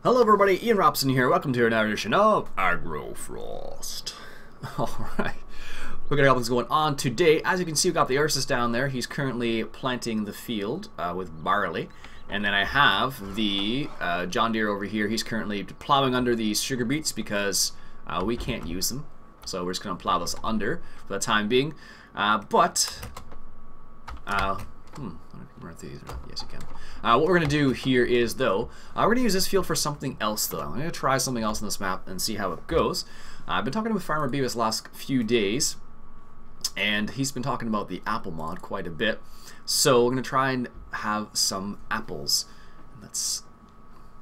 Hello everybody, Iain Robson here. Welcome to another edition of Agrofrost. Alright, we're going to have what's going on today. As you can see, we've got the Ursus down there. He's currently planting the field with barley. And then I have the John Deere over here. He's currently plowing under these sugar beets because we can't use them. So we're just going to plow this under for the time being. These? Yes, you can. What we're going to do here is, though, we're going to use this field for something else, though. I'm going to try something else on this map and see how it goes. I've been talking with Farmer Beavis the last few days, and he's been talking about the apple mod quite a bit. So we're going to try and have some apples.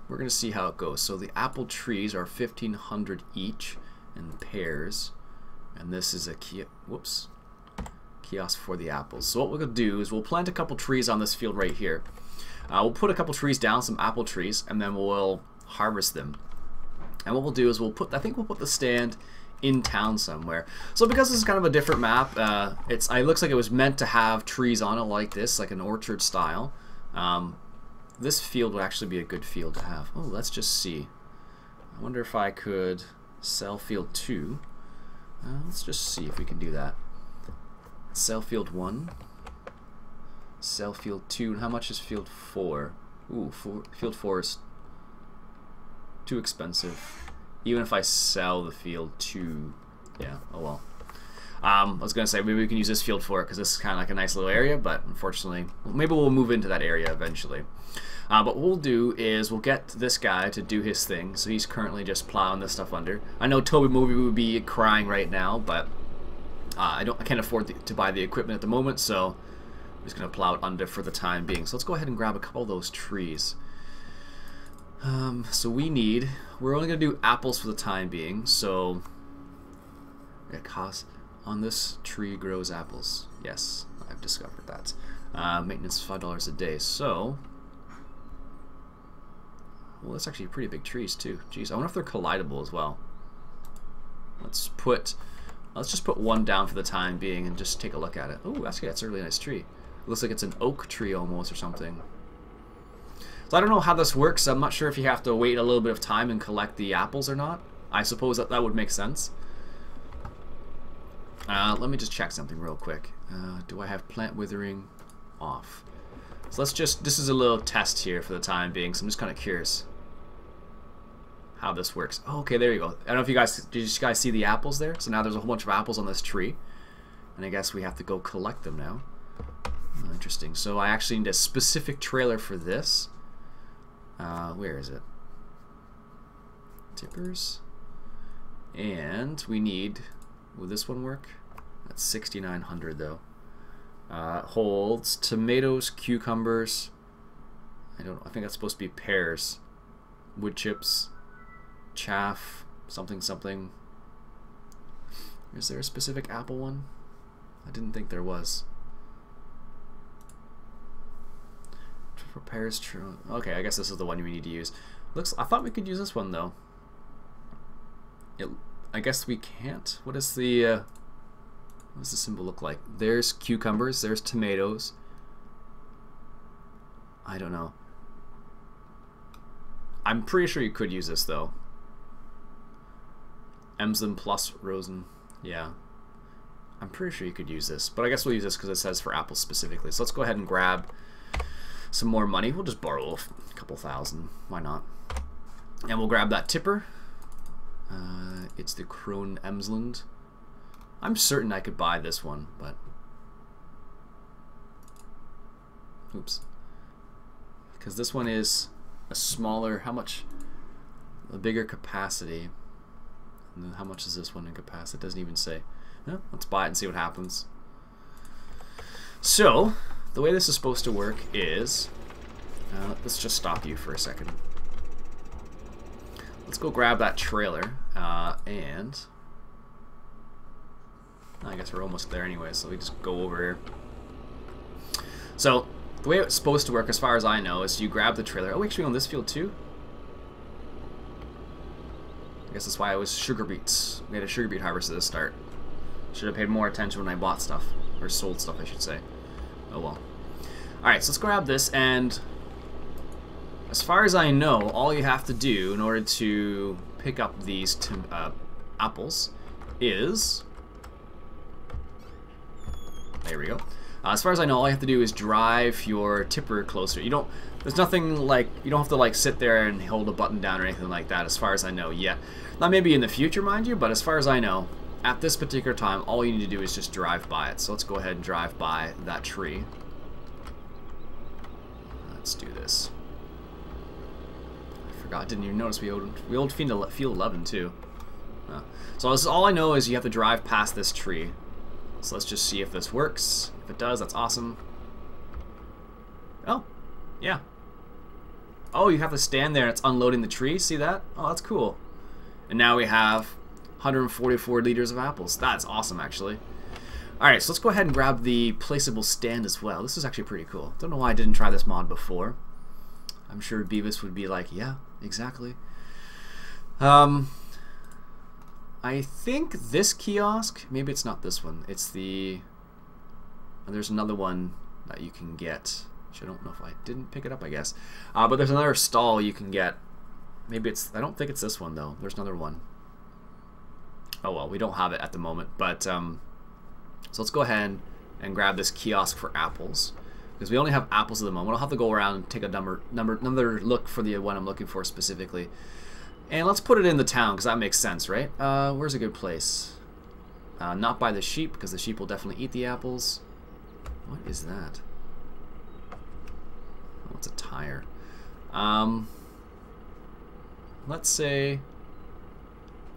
We're going to see how it goes. So the apple trees are 1,500 each in pairs, and this is a kiosk for the apples. So what we're going to do is we'll plant a couple trees on this field right here. We'll put a couple trees down, some apple trees, and then we'll harvest them. And what we'll do is I think we'll put the stand in town somewhere. So because this is kind of a different map, it looks like it was meant to have trees on it like this, like an orchard style. This field would actually be a good field to have. Oh, let's just see. I wonder if I could sell field 2. Let's just see if we can do that. Sell field 1, sell field 2, and how much is field 4? Ooh, field 4 is too expensive. Even if I sell the field 2, yeah, oh well. I was going to say maybe we can use this field for it because this is kind of like a nice little area, but unfortunately, maybe we'll move into that area eventually. But what we'll do is we'll get this guy to do his thing, so he's currently just plowing this stuff under. I know Toby Movie would be crying right now, but I can't afford to buy the equipment at the moment, so I'm just going to plow it under for the time being. So let's go ahead and grab a couple of those trees. So we're only going to do apples for the time being, so it costs, on this tree grows apples. Yes, I've discovered that. Maintenance $5 a day, so, well, that's actually pretty big trees too. Jeez, I wonder if they're collidable as well. Let's just put one down for the time being and just take a look at it. Oh, actually, that's a really nice tree. It looks like it's an oak tree almost or something. So I don't know how this works. I'm not sure if you have to wait a little bit of time and collect the apples or not. I suppose that would make sense. Let me just check something real quick. Do I have plant withering off? So this is a little test here for the time being, so I'm just kind of curious how this works. Oh, okay, there you go. I don't know if did you guys see the apples there? So now there's a whole bunch of apples on this tree, and I guess we have to go collect them now. Oh, interesting. So I actually need a specific trailer for this. Where is it? Tippers. And we need, will this one work? That's 6,900 though. Holds tomatoes, cucumbers. I think that's supposed to be pears, wood chips, chaff, something. Is there a specific apple one? I didn't think there was. Prepares true. Okay, I guess this is the one we need to use. I thought we could use this one though. I guess we can't. What does the symbol look like? There's cucumbers, there's tomatoes. I don't know. I'm pretty sure you could use this though. Emsland plus Rosen. Yeah. I'm pretty sure you could use this. But I guess we'll use this because it says for apples specifically. So let's go ahead and grab some more money. We'll just borrow a couple thousand. Why not? And we'll grab that tipper. It's the Krone Emsland. I'm certain I could buy this one, but oops. Because this one is a smaller, a bigger capacity. And then how much is this one in capacity? It doesn't even say. Yeah, let's buy it and see what happens. So, the way this is supposed to work is, let's just stop you for a second. Let's go grab that trailer, and I guess we're almost there anyway, so we just go over here. So, the way it's supposed to work, as far as I know, is you grab the trailer. Oh, actually on this field too? I guess that's why it was sugar beets. We had a sugar beet harvest at the start. Should have paid more attention when I bought stuff. Or sold stuff, I should say. Oh well. Alright, so let's grab this and as far as I know, all you have to do in order to pick up these apples is... There we go. As far as I know, all you have to do is drive your tipper closer. You don't... There's nothing like... You don't have to like sit there and hold a button down or anything like that, as far as I know yet. Now maybe in the future, mind you, but as far as I know, at this particular time, all you need to do is just drive by it. So let's go ahead and drive by that tree. Let's do this. I forgot, didn't even notice we owned field 11 too. So this is all I know is you have to drive past this tree. So let's just see if this works. If it does, that's awesome. Oh, yeah. Oh, you have to stand there and it's unloading the tree. See that? Oh, that's cool. And now we have 144 liters of apples. That's awesome, actually. Alright, so let's go ahead and grab the placeable stand as well. This is actually pretty cool. Don't know why I didn't try this mod before. I'm sure Beavis would be like, yeah, exactly. I think this kiosk, maybe it's not this one. It's the... There's another one that you can get. Which I don't know if I didn't pick it up, I guess. But there's another stall you can get. Maybe it's... I don't think it's this one, though. There's another one. Oh, well, we don't have it at the moment. But, so let's go ahead and grab this kiosk for apples. Because we only have apples at the moment. I'll have to go around and take another look for the one I'm looking for specifically. And let's put it in the town, because that makes sense, right? Where's a good place? Not by the sheep, because the sheep will definitely eat the apples. What is that? Oh, it's a tire. Let's say...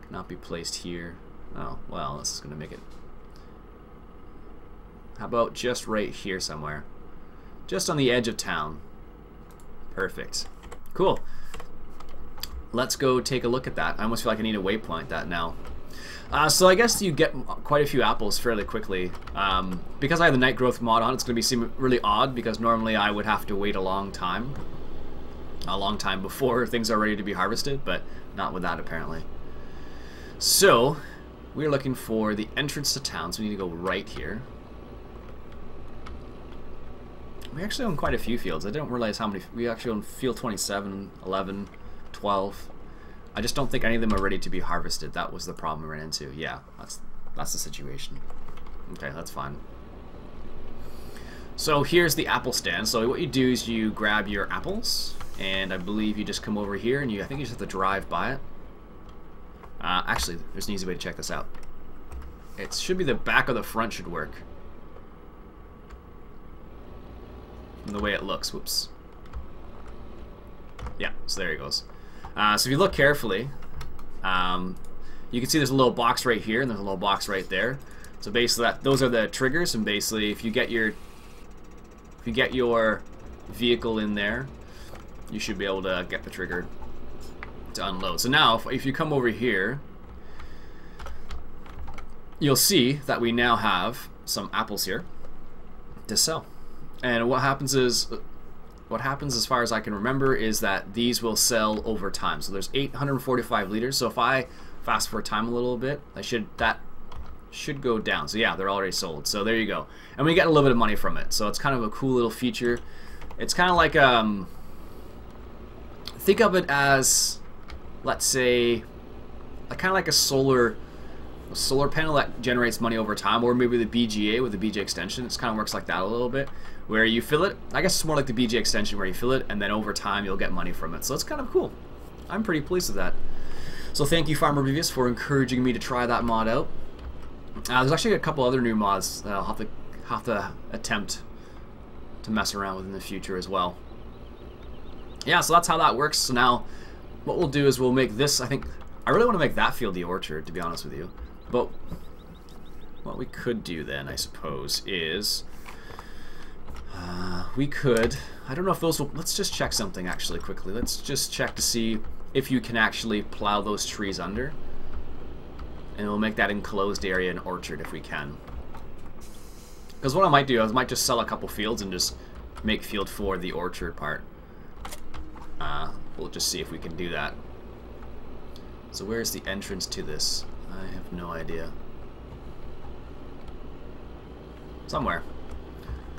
Cannot be placed here. Oh, well, this is going to make it... How about just right here somewhere? Just on the edge of town. Perfect. Cool. Let's go take a look at that. I almost feel like I need to waypoint that now. So I guess you get quite a few apples fairly quickly. Because I have the night growth mod on, it's going to seem really odd because normally I would have to wait a long time. A long time before things are ready to be harvested, but not with that apparently. So, we're looking for the entrance to town, so we need to go right here. We actually own quite a few fields. I didn't realize how many. We actually own field 27, 11, 12. I just don't think any of them are ready to be harvested. That was the problem we ran into. Yeah, that's the situation. Okay, that's fine. So here's the apple stand. So what you do is you grab your apples, and I believe you just come over here, and I think you just have to drive by it. Actually, there's an easy way to check this out. It should be the back or the front should work. From the way it looks. Whoops. Yeah, so there it goes. So if you look carefully, you can see there's a little box right here and there's a little box right there. So basically, those are the triggers, and basically, if you get your vehicle in there, you should be able to get the trigger to unload. So now, if you come over here, you'll see that we now have some apples here to sell. And what happens is, as far as I can remember, is that these will sell over time. So there's 845 liters. So if I fast forward time a little bit, that should go down. So yeah, they're already sold. So there you go. And we get a little bit of money from it. So it's kind of a cool little feature. It's kind of like think of it as, let's say, kind of like a solar panel that generates money over time, or maybe the BGA with the BGA extension. It kind of works like that a little bit, where you fill it. I guess it's more like the BGA extension where you fill it, and then over time you'll get money from it. So it's kind of cool. I'm pretty pleased with that. So thank you, Farmer Beavis, for encouraging me to try that mod out. There's actually a couple other new mods that I'll have to attempt to mess around with in the future as well. Yeah, so that's how that works. So now what we'll do is we'll make this, I really want to make that field the orchard, to be honest with you. But what we could do then, I suppose, is we could, I don't know if those will, let's just check something actually quickly. Let's just check to see if you can actually plow those trees under. And we'll make that enclosed area an orchard if we can. Because what I might do is I might just sell a couple fields and just make field 4 the orchard part. We'll just see if we can do that. So where's the entrance to this? I have no idea. Somewhere.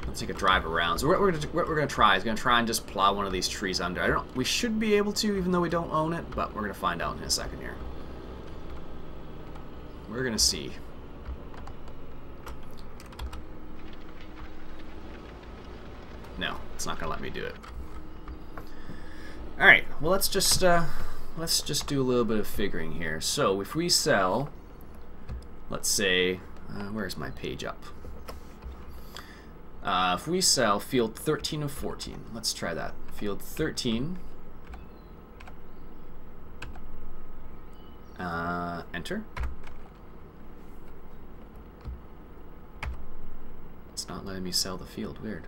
Let's take a drive around. So what we're gonna try is and just plow one of these trees under. I don't know, we should be able to, even though we don't own it, but we're gonna find out in a second here. We're gonna see. No, it's not gonna let me do it. All right. Well, let's just do a little bit of figuring here. So if we sell, let's say, where's my page up? If we sell field 13 of 14, let's try that. Field 13. Enter. It's not letting me sell the field. Weird.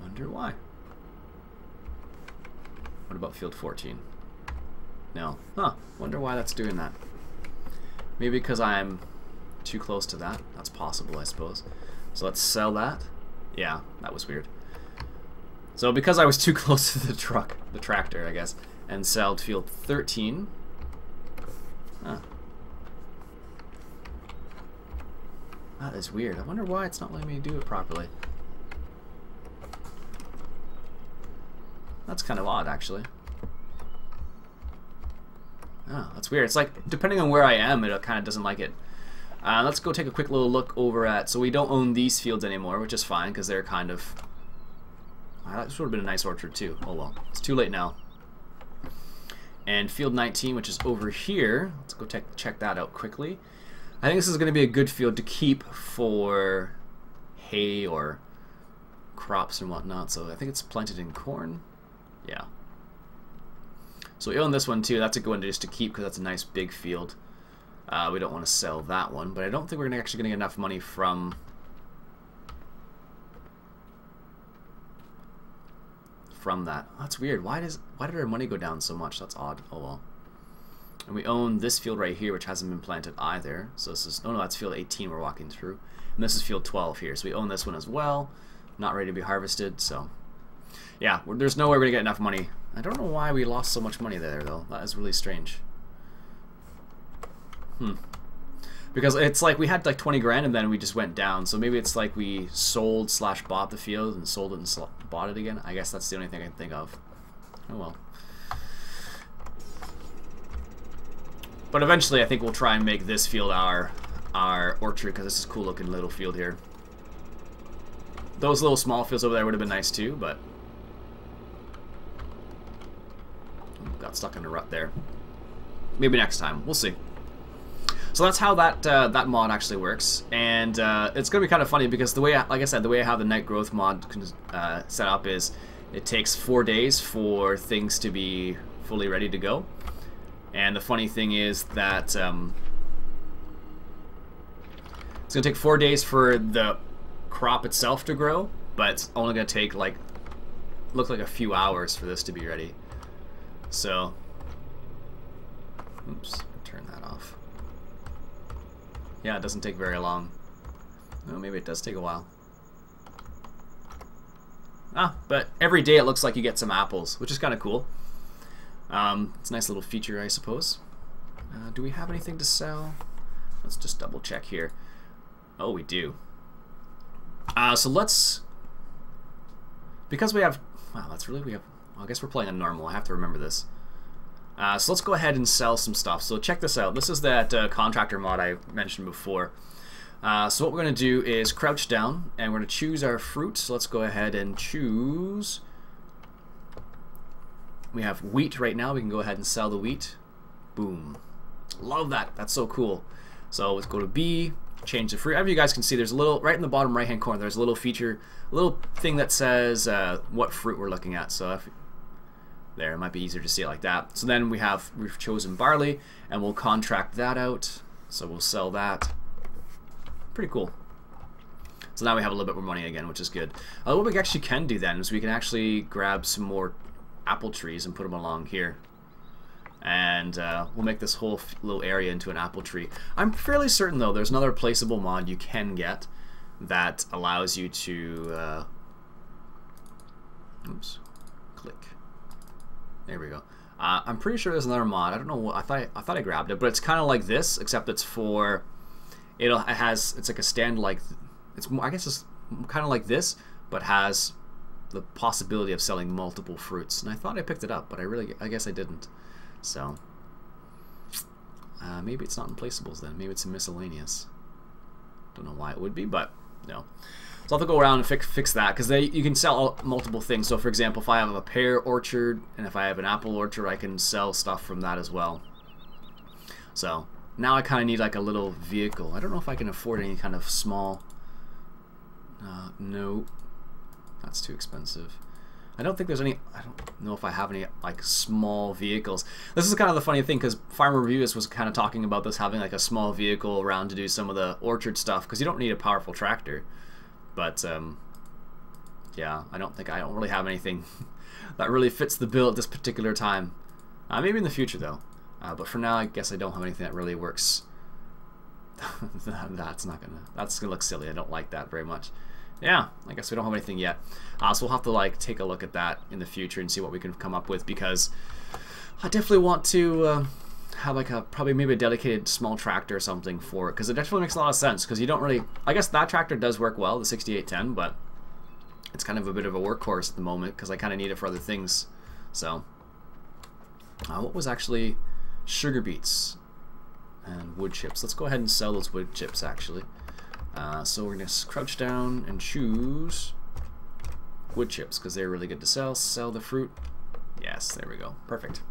Wonder why. What about field 14? No. Huh. Wonder why that's doing that. Maybe because I'm too close to that. That's possible, I suppose. So let's sell that. Yeah, that was weird. So because I was too close to the tractor, I guess, and sold field 13. Huh. That is weird. I wonder why it's not letting me do it properly. That's kind of odd, actually. Oh, that's weird. It's like, depending on where I am, it kind of doesn't like it. Let's go take a quick little look over at... So we don't own these fields anymore, which is fine, because they're kind of... This would have been a nice orchard, too. Oh, well. It's too late now. And field 19, which is over here. Let's go check that out quickly. I think this is going to be a good field to keep for hay or crops and whatnot. So I think it's planted in corn. Yeah. So we own this one too. That's a good one just to keep because that's a nice big field. We don't want to sell that one, but I don't think we're actually going to get enough money from that. Oh, that's weird. Why did our money go down so much? That's odd. Oh well. And we own this field right here, which hasn't been planted either. So this is, oh no, that's field 18 we're walking through. And this is field 12 here. So we own this one as well. Not ready to be harvested, so yeah, there's no way we're going to get enough money. I don't know why we lost so much money there, though. That is really strange. Because it's like we had like 20 grand and then we just went down. So maybe it's like we sold / bought the field and sold it and bought it again. I guess that's the only thing I can think of. Oh well. But eventually I think we'll try and make this field our orchard because this is a cool looking little field here. Those little small fields over there would have been nice too, but got stuck in a rut there. Maybe next time. We'll see. So that's how that mod actually works, and it's gonna be kind of funny because the way, like I said, the way I have the night growth mod set up is it takes 4 days for things to be fully ready to go. And the funny thing is that it's gonna take 4 days for the crop itself to grow, but it's only gonna take like a few hours for this to be ready. So, oops, turn that off. Yeah, it doesn't take very long. Oh, maybe it does take a while. Ah, but every day it looks like you get some apples, which is kind of cool. It's a nice little feature, I suppose. Do we have anything to sell? Let's just double check here. Oh, we do. So let's... Because we have... Wow, that's really... Well, I guess we're playing on normal. I have to remember this. So let's go ahead and sell some stuff. So check this out. This is that contractor mod I mentioned before. So what we're going to do is crouch down and we're going to choose our fruit. So let's go ahead and choose... We have wheat right now. We can go ahead and sell the wheat. Boom. Love that. That's so cool. So let's go to B, change the fruit. As you guys can see, there's a little, right in the bottom right hand corner, there's a little feature, a little thing that says what fruit we're looking at. So if, there, it might be easier to see it like that. So then we've chosen barley and we'll contract that out. So we'll sell that. Pretty cool. So now we have a little bit more money again, which is good. What we actually can do then is we can actually grab some more apple trees and put them along here. And we'll make this whole little area into an apple tree. I'm fairly certain though there's another placeable mod you can get that allows you to oops, click. There we go. I'm pretty sure there's another mod. I don't know what I thought I grabbed it, but it's kind of like this, except it's for it's like a stand, like I guess it's kind of like this, but has the possibility of selling multiple fruits. And I thought I picked it up, but I guess I didn't. So maybe it's not in placeables then. Maybe it's in miscellaneous. Don't know why it would be, but no. So I'll have to go around and fix that, because you can sell multiple things. So for example, if I have a pear orchard and if I have an apple orchard, I can sell stuff from that as well. So now I kind of need like a little vehicle. I don't know if I can afford any kind of small... no. That's too expensive. I don't think there's any... I don't know if I have any like small vehicles. This is kind of the funny thing, because Farmer Reviews was kind of talking about this, having like a small vehicle around to do some of the orchard stuff, because you don't need a powerful tractor. But yeah, I don't really have anything that really fits the bill at this particular time. Maybe in the future though. But for now, I guess I don't have anything that really works. That's gonna look silly. I don't like that very much. Yeah, I guess we don't have anything yet. So we'll have to like take a look at that in the future and see what we can come up with, because I definitely want to have like maybe a dedicated small tractor or something for it, because it definitely makes a lot of sense, because you don't really... I guess that tractor does work well, the 6810, but it's kind of a bit of a workhorse at the moment, because I kind of need it for other things. So what was actually sugar beets and wood chips? Let's go ahead and sell those wood chips actually. So we're going to crouch down and choose wood chips, because they're really good to sell. Sell the fruit. Yes, there we go. Perfect.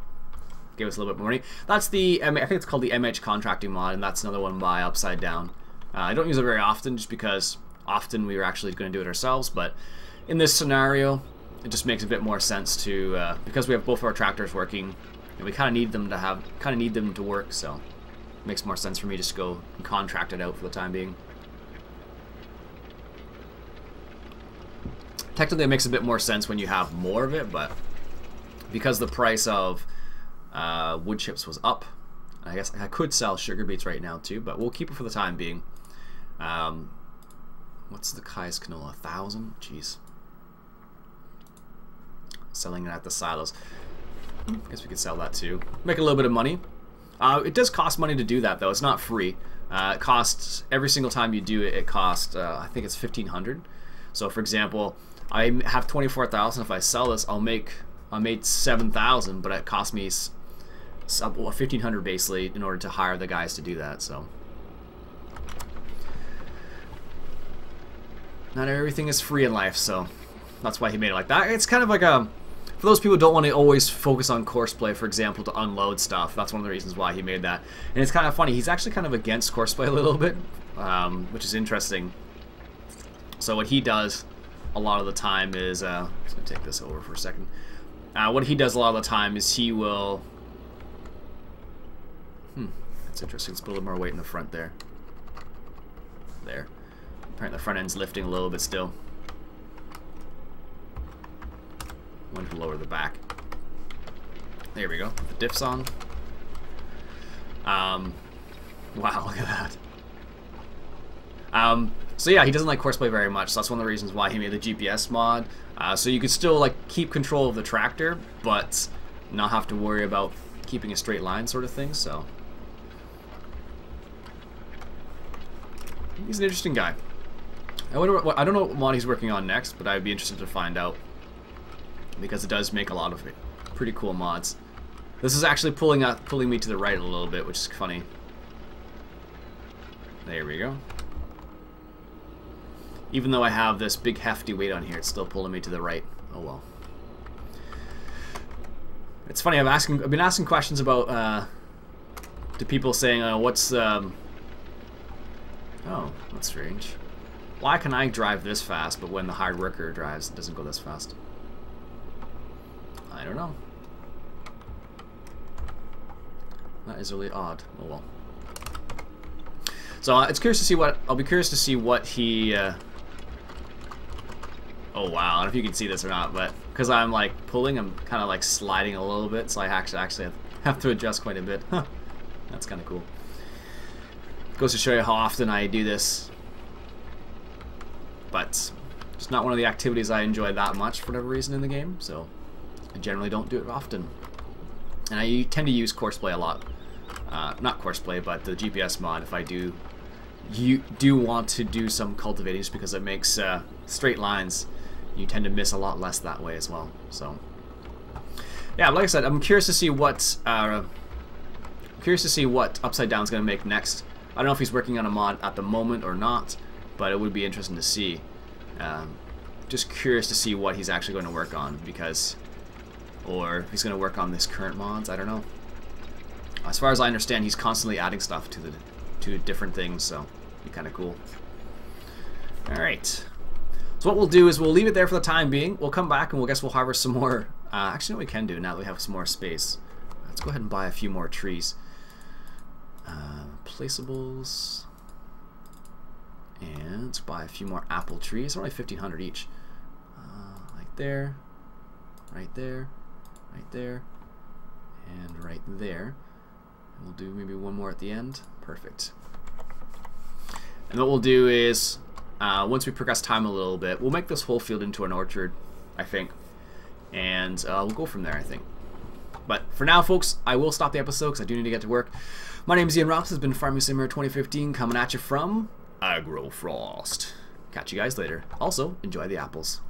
Give us a little bit more money. That's the, I think it's called the MH contracting mod, and that's another one by Upside Down. I don't use it very often, just because often we were actually going to do it ourselves, but in this scenario, it just makes a bit more sense to, because we have both of our tractors working, and we kind of need them to work, so it makes more sense for me just to go and contract it out for the time being. Technically, it makes a bit more sense when you have more of it, but because the price of wood chips was up, I guess I could sell sugar beets right now too, but we'll keep it for the time being. What's the Kai's canola? 1,000? Jeez. Selling it at the silos. I guess we could sell that too. Make a little bit of money. It does cost money to do that though. It's not free. It costs, every single time you do it, it costs, I think it's 1,500. So for example, I have 24,000. If I sell this, I made 7,000, but it cost me 1,500 basically in order to hire the guys to do that. So not everything is free in life, so that's why he made it like that. It's kind of like a, for those people who don't want to always focus on courseplay, for example, to unload stuff. That's one of the reasons why he made that. And it's kind of funny. He's actually kind of against courseplay a little bit, which is interesting. So what he does a lot of the time is, I'm just going to take this over for a second. What he does a lot of the time is he will... that's interesting. Let's put a little more weight in the front there. There. Apparently the front end's lifting a little bit still. One to lower the back. There we go. The diff's on. Wow, look at that. So yeah, he doesn't like courseplay very much, so that's one of the reasons why he made the GPS mod. So you could still like keep control of the tractor, but not have to worry about keeping a straight line sort of thing, so. He's an interesting guy. I don't know what mod he's working on next, but I'd be interested to find out, because it does make a lot of pretty cool mods. This is actually pulling me to the right a little bit, which is funny. There we go. Even though I have this big hefty weight on here, it's still pulling me to the right. Oh well. It's funny. I've been asking questions about to people saying, "What's oh, that's strange. Why can I drive this fast, but when the hard worker drives, it doesn't go this fast?" I don't know. That is really odd. Oh well. So it's curious to see what I'll be curious to see what he. Oh wow! I don't know if you can see this or not, but because I'm like pulling, I'm kind of like sliding a little bit, so I actually have to adjust quite a bit. Huh. That's kind of cool. Goes to show you how often I do this, but it's not one of the activities I enjoy that much for whatever reason in the game, so I generally don't do it often. And I tend to use courseplay a lot. Not courseplay, but the GPS mod if I do want to do some cultivating, just because it makes straight lines you tend to miss a lot less that way as well. So yeah, like I said, I'm curious to see what Upside Down's going to make next. I don't know if he's working on a mod at the moment or not, but it would be interesting to see. Just curious to see what he's actually going to work on, because, or if he's going to work on this current mods. I don't know. As far as I understand, he's constantly adding stuff to different things, so it'd be kind of cool. All right. So what we'll do is we'll leave it there for the time being. We'll come back and we'll harvest some more. Actually, what we can do now that we have some more space. Let's go ahead and buy a few more trees. Placeables. And let's buy a few more apple trees. They're only 1,500 each. Right there. Right there. Right there. And right there. And we'll do maybe one more at the end. Perfect. And what we'll do is, once we progress time a little bit, we'll make this whole field into an orchard, I think. And we'll go from there, I think. But for now, folks, I will stop the episode because I do need to get to work. My name is Iain. Robson has been Farming Simulator 2015, coming at you from Agrofrost. Catch you guys later. Also, enjoy the apples.